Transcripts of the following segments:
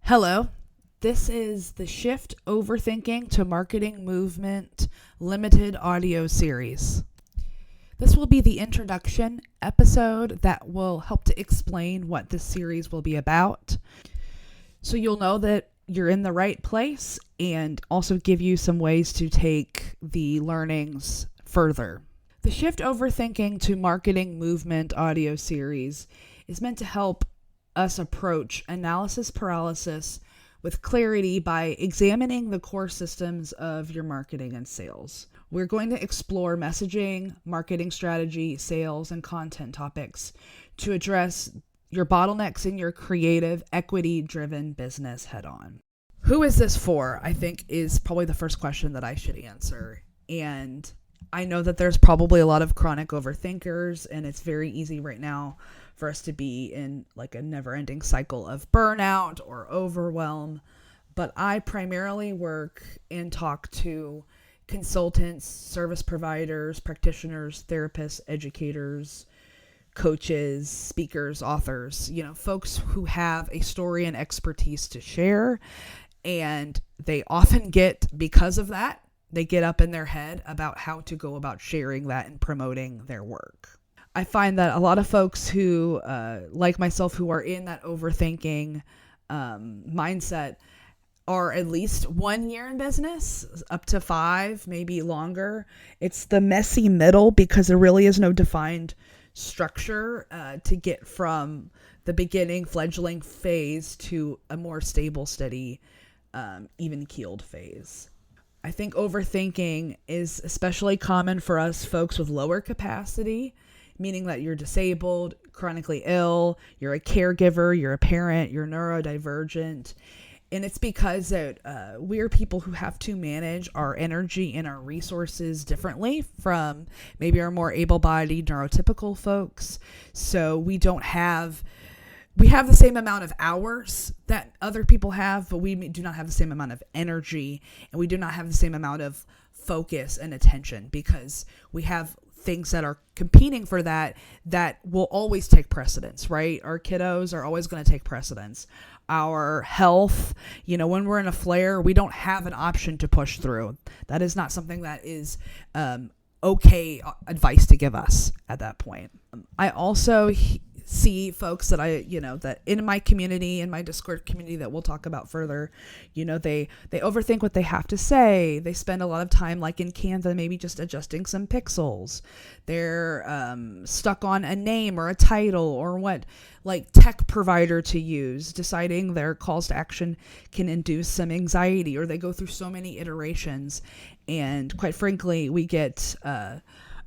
Hello, this is the Shift Overthinking to Marketing Movement limited audio series. This will be the introduction episode that will help to explain what this series will be about. So you'll know that you're in the right place and also give you some ways to take the learnings further. The Shift Overthinking to Marketing Movement audio series is meant to help us approach analysis paralysis with clarity by examining the core systems of your marketing and sales. We're going to explore messaging, marketing strategy, sales, and content topics to address your bottlenecks in your creative, equity-driven business head-on. Who is this for? I think is probably the first question that I should answer. And I know that there's probably a lot of chronic overthinkers, and it's very easy right now for us to be in like a never-ending cycle of burnout or overwhelm. But I primarily work and talk to consultants, service providers, practitioners, therapists, educators, coaches, speakers, authors, folks who have a story and expertise to share. And they often because of that, they get up in their head about how to go about sharing that and promoting their work. I find that a lot of folks who, like myself, who are in that overthinking mindset are at least 1 year in business, up to 5, maybe longer. It's the messy middle because there really is no defined structure to get from the beginning fledgling phase to a more stable, steady, even-keeled phase. I think overthinking is especially common for us folks with lower capacity, meaning that you're disabled, chronically ill, you're a caregiver, you're a parent, you're neurodivergent. And it's because that we're people who have to manage our energy and our resources differently from maybe our more able-bodied neurotypical folks. So we have the same amount of hours that other people have, but we do not have the same amount of energy, and we do not have the same amount of focus and attention because we have things that are competing for that will always take precedence, right? Our kiddos are always going to take precedence. Our health, when we're in a flare, we don't have an option to push through. That is not something that is okay advice to give us at that point. I also see folks that that in my community, in my Discord community that we'll talk about further, they overthink what they have to say. They spend a lot of time like in Canva, maybe just adjusting some pixels. They're stuck on a name or a title or what like tech provider to use, deciding their calls to action can induce some anxiety, or they go through so many iterations. And quite frankly, we get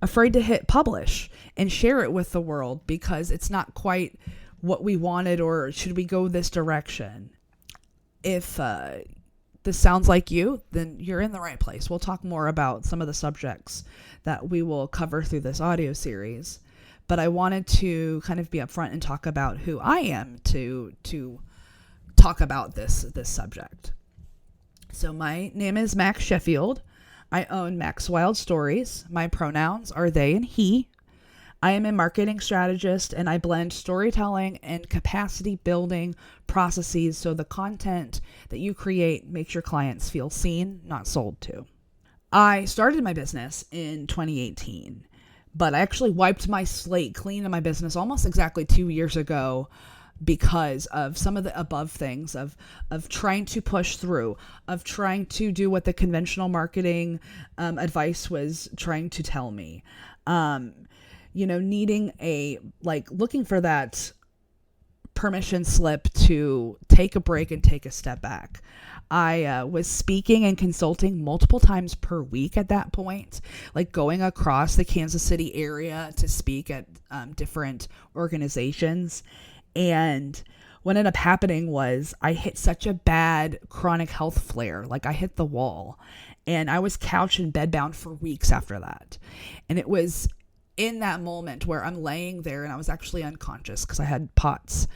afraid to hit publish and share it with the world because it's not quite what we wanted, or should we go this direction? If this sounds like you, then you're in the right place. We'll talk more about some of the subjects that we will cover through this audio series, but I wanted to kind of be upfront and talk about who I am to talk about this subject. So my name is Max Sheffield. I own Max Wilde Stories. My pronouns are they and he. I am a marketing strategist, and I blend storytelling and capacity building processes so the content that you create makes your clients feel seen, not sold to. I started my business in 2018, but I actually wiped my slate clean in my business almost exactly 2 years ago because of some of the above things of trying to push through, of trying to do what the conventional marketing advice was trying to tell me, needing looking for that permission slip to take a break and take a step back. I was speaking and consulting multiple times per week at that point, like going across the Kansas City area to speak at different organizations. And what ended up happening was I hit such a bad chronic health flare, like I hit the wall, and I was couch and bedbound for weeks after that. And it was in that moment where I'm laying there and I was actually unconscious because I had POTS,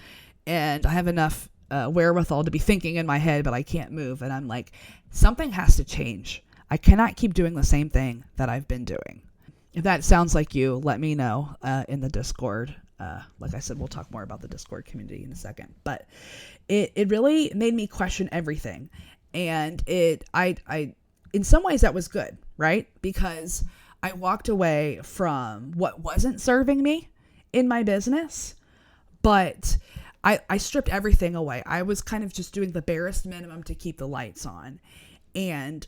and I have enough wherewithal to be thinking in my head, but I can't move. And I'm like, something has to change. I cannot keep doing the same thing that I've been doing. If that sounds like you, let me know in the Discord. Like I said, we'll talk more about the Discord community in a second, but it really made me question everything. And I in some ways that was good, right? Because I walked away from what wasn't serving me in my business, but I stripped everything away. I was kind of just doing the barest minimum to keep the lights on. And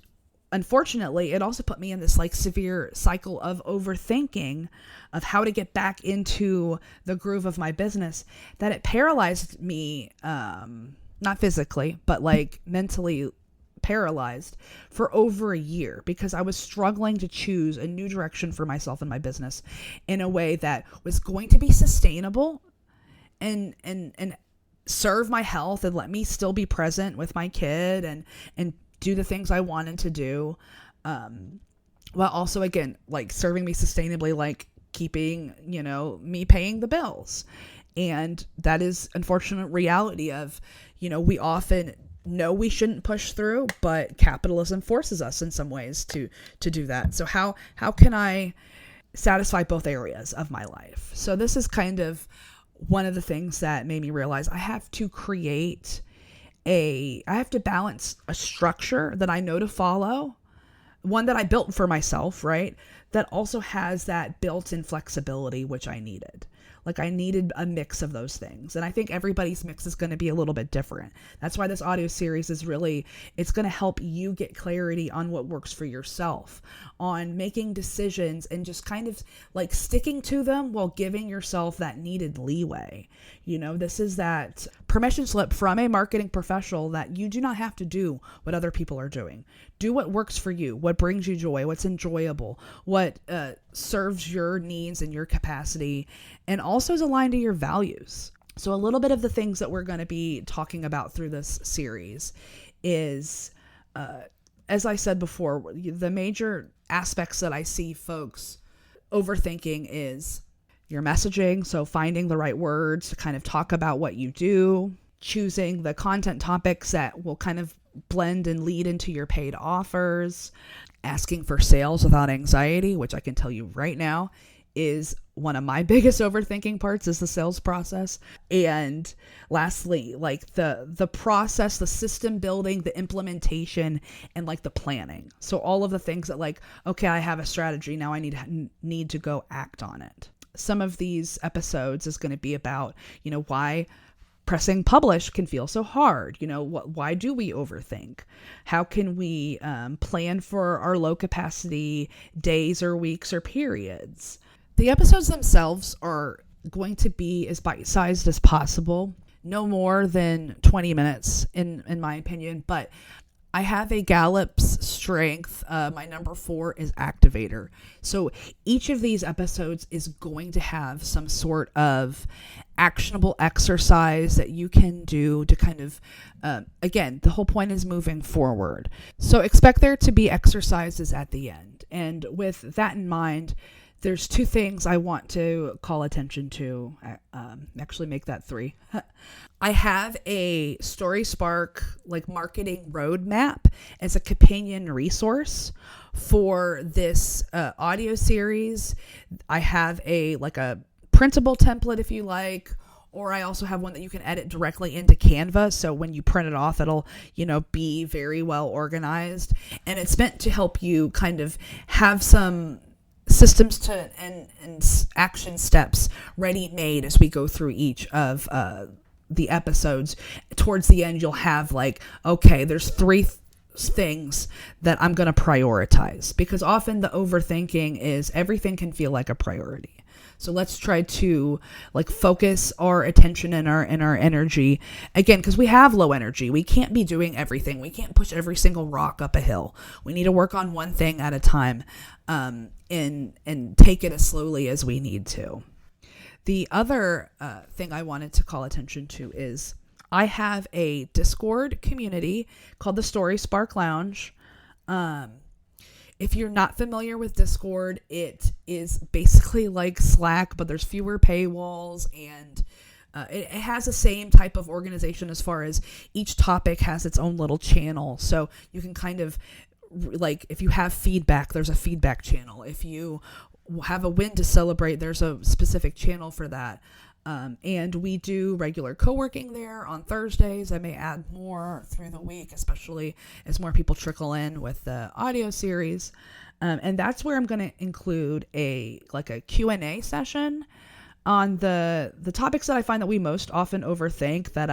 unfortunately, it also put me in this like severe cycle of overthinking of how to get back into the groove of my business, that it paralyzed me, not physically, but like mentally paralyzed for over a year, because I was struggling to choose a new direction for myself and my business in a way that was going to be sustainable and serve my health and let me still be present with my kid and do the things I wanted to do, while also, again, like serving me sustainably, like keeping, me paying the bills. And that is unfortunate reality of, we often know we shouldn't push through, but capitalism forces us in some ways to do that. So how can I satisfy both areas of my life? So this is kind of one of the things that made me realize I have to balance a structure that I know to follow, one that I built for myself, right? That also has that built-in flexibility, which I needed. Like I needed a mix of those things. And I think everybody's mix is going to be a little bit different. That's why this audio series is it's going to help you get clarity on what works for yourself, on making decisions and just kind of like sticking to them while giving yourself that needed leeway. This is that permission slip from a marketing professional that you do not have to do what other people are doing. Do what works for you, what brings you joy, what's enjoyable, what serves your needs and your capacity, and also is aligned to your values. So a little bit of the things that we're going to be talking about through this series is, as I said before, the major aspects that I see folks overthinking is your messaging. So finding the right words to kind of talk about what you do, choosing the content topics that will kind of blend and lead into your paid offers, asking for sales without anxiety, which I can tell you right now is one of my biggest overthinking parts, is the sales process. And lastly, like the process, the system building, the implementation, and like the planning. So all of the things that like, okay, I have a strategy, now I need to go act on it. Some of these episodes is going to be about, why pressing publish can feel so hard. Why do we overthink? How can we plan for our low capacity days or weeks or periods? The episodes themselves are going to be as bite-sized as possible, no more than 20 minutes in my opinion, but I have a Gallup's strength. My number 4 is activator. So each of these episodes is going to have some sort of actionable exercise that you can do to kind of, again, the whole point is moving forward. So expect there to be exercises at the end. And with that in mind, there's 2 things I want to call attention to, actually make that 3. I have a Story Spark like marketing roadmap as a companion resource for this audio series. I have a printable template if you like, or I also have one that you can edit directly into Canva. So when you print it off, it'll, be very well organized. And it's meant to help you kind of have some systems to and action steps ready made as we go through each of the episodes. Towards the end, you'll have like, okay, there's 3 things that I'm going to prioritize, because often the overthinking is everything can feel like a priority. So let's try to like focus our attention and our energy, again, because we have low energy. We can't be doing everything. We can't push every single rock up a hill. We need to work on one thing at a time, and take it as slowly as we need to. The other thing I wanted to call attention to is I have a Discord community called the Story Spark Lounge. If you're not familiar with Discord, it is basically like Slack, but there's fewer paywalls, and it has the same type of organization as far as each topic has its own little channel. So you can kind of, like, if you have feedback, there's a feedback channel. If you have a win to celebrate, there's a specific channel for that. And we do regular co-working there on Thursdays. I may add more through the week, especially as more people trickle in with the audio series. And that's where I'm going to include a Q&A session on the topics that I find that we most often overthink, that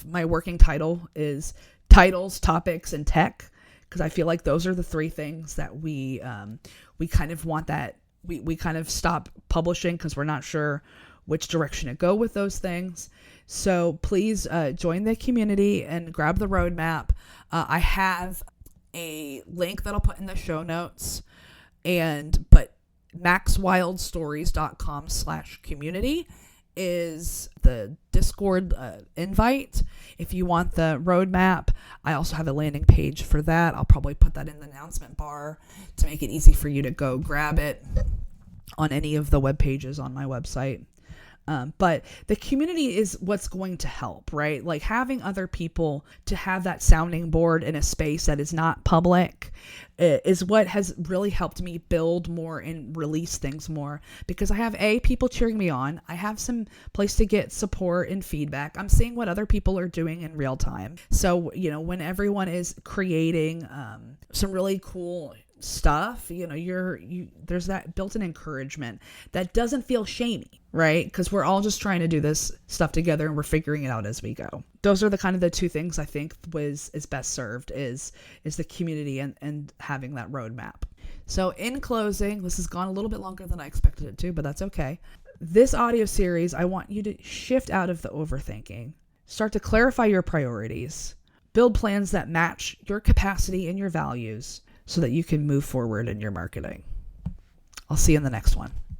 my working title is titles, topics, and tech, because I feel like those are the three things that we kind of want that we kind of stop publishing because we're not sure which direction to go with those things. So please join the community and grab the roadmap. I have a link that I'll put in the show notes, but maxwildestories.com/community is the Discord invite. If you want the roadmap, I also have a landing page for that. I'll probably put that in the announcement bar to make it easy for you to go grab it on any of the web pages on my website. But the community is what's going to help, right? Like having other people to have that sounding board in a space that is not public is what has really helped me build more and release things more, because I have people cheering me on. I have some place to get support and feedback. I'm seeing what other people are doing in real time. So, when everyone is creating some really cool stuff, there's that built-in encouragement that doesn't feel shamey, right? Because we're all just trying to do this stuff together and we're figuring it out as we go. Those are the two things I think is best served is the community and having that roadmap. So in closing, this has gone a little bit longer than I expected it to, but that's okay. This audio series, I want you to shift out of the overthinking, start to clarify your priorities, build plans that match your capacity and your values, so that you can move forward in your marketing. I'll see you in the next one.